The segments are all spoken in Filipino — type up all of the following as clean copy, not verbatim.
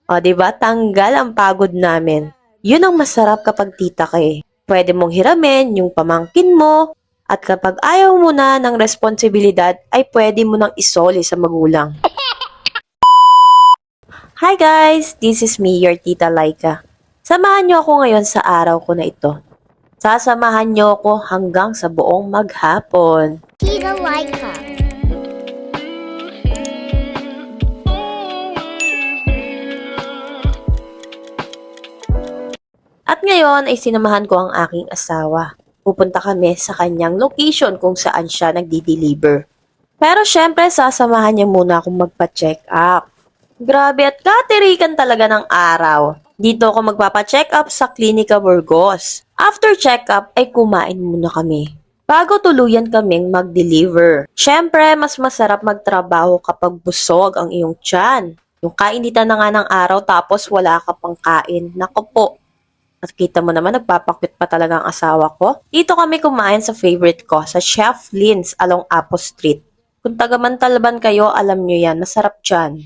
O, di ba? Tanggal ang pagod namin. Yun ang masarap kapag tita ka eh. Pwede mong hiramin yung pamangkin mo at kapag ayaw mo na ng responsibilidad ay pwede mo nang isoli sa magulang. Hi guys! This is me, your Tita Laika. Samahan niyo ako ngayon sa araw ko na ito. Sasamahan niyo ako hanggang sa buong maghapon. Tita Laika. At ngayon ay sinamahan ko ang aking asawa. Pupunta kami sa kanyang location kung saan siya nagdi-deliver. Pero syempre sasamahan niya muna akong magpa-check up. Grabe at katirikan talaga ng araw. Dito ako magpapa-check up sa Klinika Burgos. After check up ay kumain muna kami. Bago tuluyan kaming mag-deliver. Syempre, mas masarap magtrabaho kapag busog ang iyong tiyan. Yung kainitan na nga ng araw tapos wala ka pang kain. Naku po. At kita mo naman, nagpapakwit pa talaga ang asawa ko. Dito kami kumain sa favorite ko, sa Chef Lynn's along Apo Street. Kung taga Mantalban kayo, alam nyo yan, masarap dyan.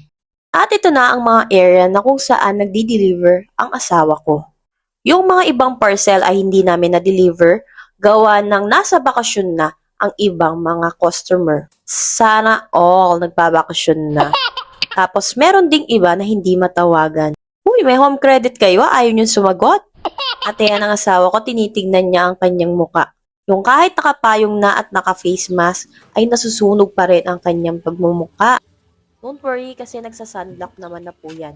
At ito na ang mga area na kung saan nagdi-deliver ang asawa ko. Yung mga ibang parcel ay hindi namin na-deliver, gawa ng nasa bakasyon na ang ibang mga customer. Sana all nagbabakasyon na. Tapos meron ding iba na hindi matawagan. Uy, may home credit kayo? Ayaw nyo sumagot? At yan ang asawa ko, tinitignan niya ang kanyang muka. Yung kahit nakapayong na at naka-face mask, ay nasusunog pa rin ang kanyang pagmumuka. Don't worry kasi nagsasunblock naman na po yan.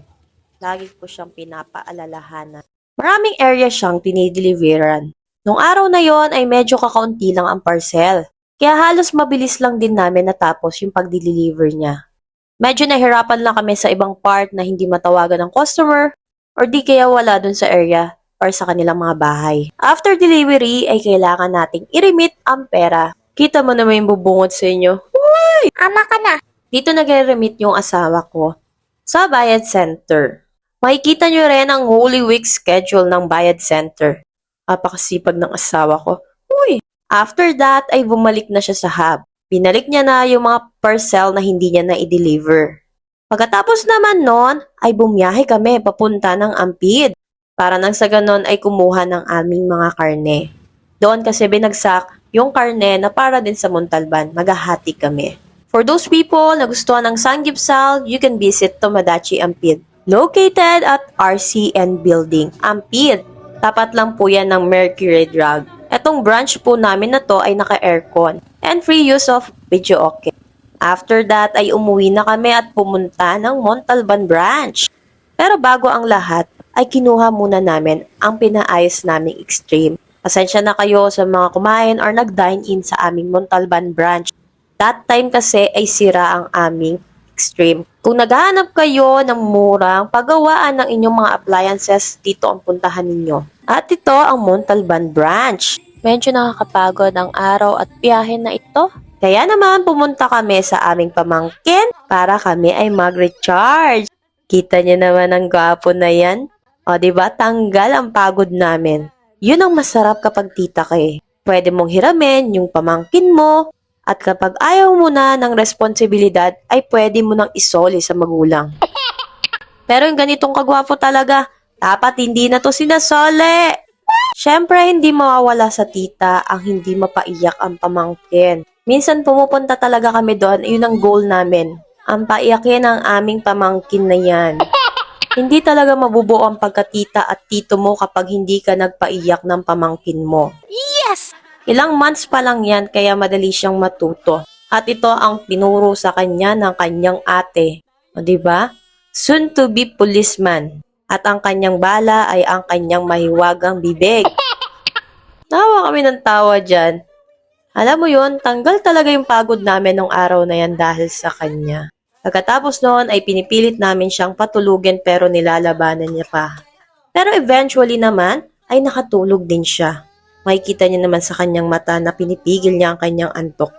Lagi ko siyang pinapaalalahanan. Maraming area siyang tinideliveran. Nung araw na yon ay medyo kakaunti lang ang parcel. Kaya halos mabilis lang din namin natapos yung pag-deliver niya. Medyo nahirapan lang kami sa ibang part na hindi matawagan ng customer or di kaya wala dun sa area or sa kanilang mga bahay. After delivery ay kailangan nating i-remit ang pera. Kita mo naman yung bubungot sa inyo. Ama ka na. Dito nagre-remit yung asawa ko sa Bayad Center. Makikita nyo rin ang Holy Week schedule ng Bayad Center. Napakasipag ng asawa ko. Uy! After that ay bumalik na siya sa hub. Binalik niya na yung mga parcel na hindi niya na i-deliver. Pagkatapos naman nun, ay bumiyahe kami papunta ng Ampid. Para nang sa ganon ay kumuha ng aming mga karne. Doon kasi binagsak yung karne na para din sa Montalban. Maghahati kami. For those people na gustuhan ng sanggipsal, you can visit Tomodachi Ampid. Located at RCN Building, Ampid. Tapat lang po yan ng Mercury Drug. Etong branch po namin na to ay naka-aircon and free use of video okay. After that ay umuwi na kami at pumunta ng Montalban branch. Pero bago ang lahat ay kinuha muna namin ang pinaayos naming Extreme. Pasensya na kayo sa mga kumain or nag-dine-in sa aming Montalban branch. That time kasi ay sira ang aming Extreme. Kung naghahanap kayo ng murang paggawaan ng inyong mga appliances, dito ang puntahan ninyo. At ito ang Montalban branch. Medyo nakakapagod ang araw at biyahe na ito. Kaya naman pumunta kami sa aming pamangkin para kami ay mag-recharge. Kita niyo naman ang gwapo na yan. O diba, tanggal ang pagod namin. Yun ang masarap kapag tita ka eh. Pwede mong hiramin yung pamangkin mo at kapag ayaw mo na ng responsibilidad ay pwede mo nang isoli sa magulang. Pero yung ganitong kagwapo talaga, dapat hindi na to sinasoli. Siyempre, hindi mawawala sa tita ang hindi mapaiyak ang pamangkin. Minsan pumupunta talaga kami doon, yun ang goal namin. Ang paiyakin ang aming pamangkin na yan. Hindi talaga mabubuo ang pagkatita at tito mo kapag hindi ka nagpaiyak ng pamangkin mo. Yes! Ilang months pa lang yan kaya madali siyang matuto. At ito ang tinuro sa kanya ng kanyang ate. O diba? Soon to be policeman. At ang kanyang bala ay ang kanyang mahiwagang bibig. Tawa kami ng tawa dyan. Alam mo yun, tanggal talaga yung pagod namin nung araw na yan dahil sa kanya. Pagkatapos noon ay pinipilit namin siyang patulugin pero nilalabanan niya pa. Pero eventually naman ay nakatulog din siya. Makikita niya naman sa kanyang mata na pinipigil niya ang kanyang antok.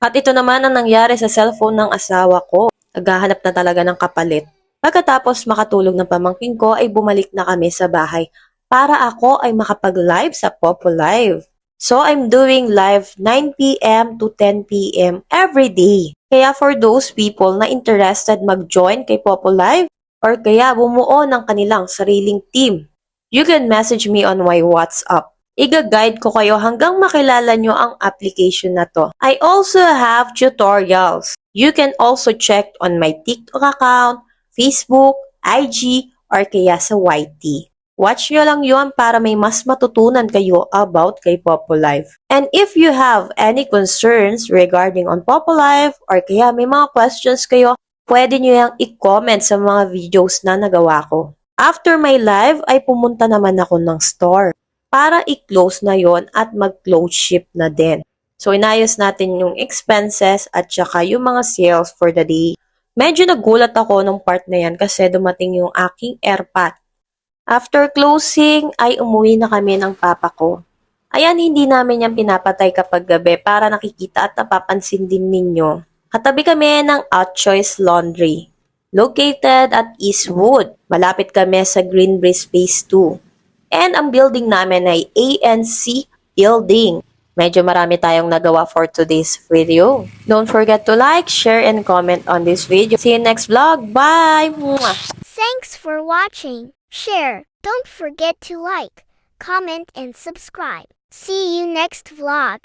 At ito naman ang nangyari sa cellphone ng asawa ko. Naghahanap na talaga ng kapalit. Pagkatapos makatulog ng pamangkin ko ay bumalik na kami sa bahay para ako ay makapag-live sa Popo Live. So I'm doing live 9 p.m. to 10 p.m. every day. Kaya for those people na interested mag-join kay Popo Live, or kaya bumuo ng kanilang sariling team. You can message me on my WhatsApp. Iga-guide ko kayo hanggang makilala nyo ang application na to. I also have tutorials. You can also check on my TikTok account, Facebook, IG, or kaya sa YT. Watch nyo lang yon para may mas matutunan kayo about kay Popolife. And if you have any concerns regarding on Popolife or kaya may mga questions kayo, pwede nyo yang i-comment sa mga videos na nagawa ko. After my live ay pumunta naman ako ng store para i-close na yon at mag-close ship na din. So inayos natin yung expenses at saka yung mga sales for the day. Medyo nagulat ako nung part na yan kasi dumating yung aking AirPod. After closing, ay umuwi na kami ng papa ko. Ayan, hindi namin yan pinapatay kapag gabi para nakikita at napapansin din ninyo. Katabi kami ng Outchoice Laundry, located at Eastwood. Malapit kami sa Greenbreeze Phase 2. And ang building namin ay ANC Building. Medyo marami tayong nagawa for today's video. Don't forget to like, share, and comment on this video. See you next vlog. Bye! Mwah! Thanks for watching. Share. Don't forget to like, comment, and subscribe. See you next vlog.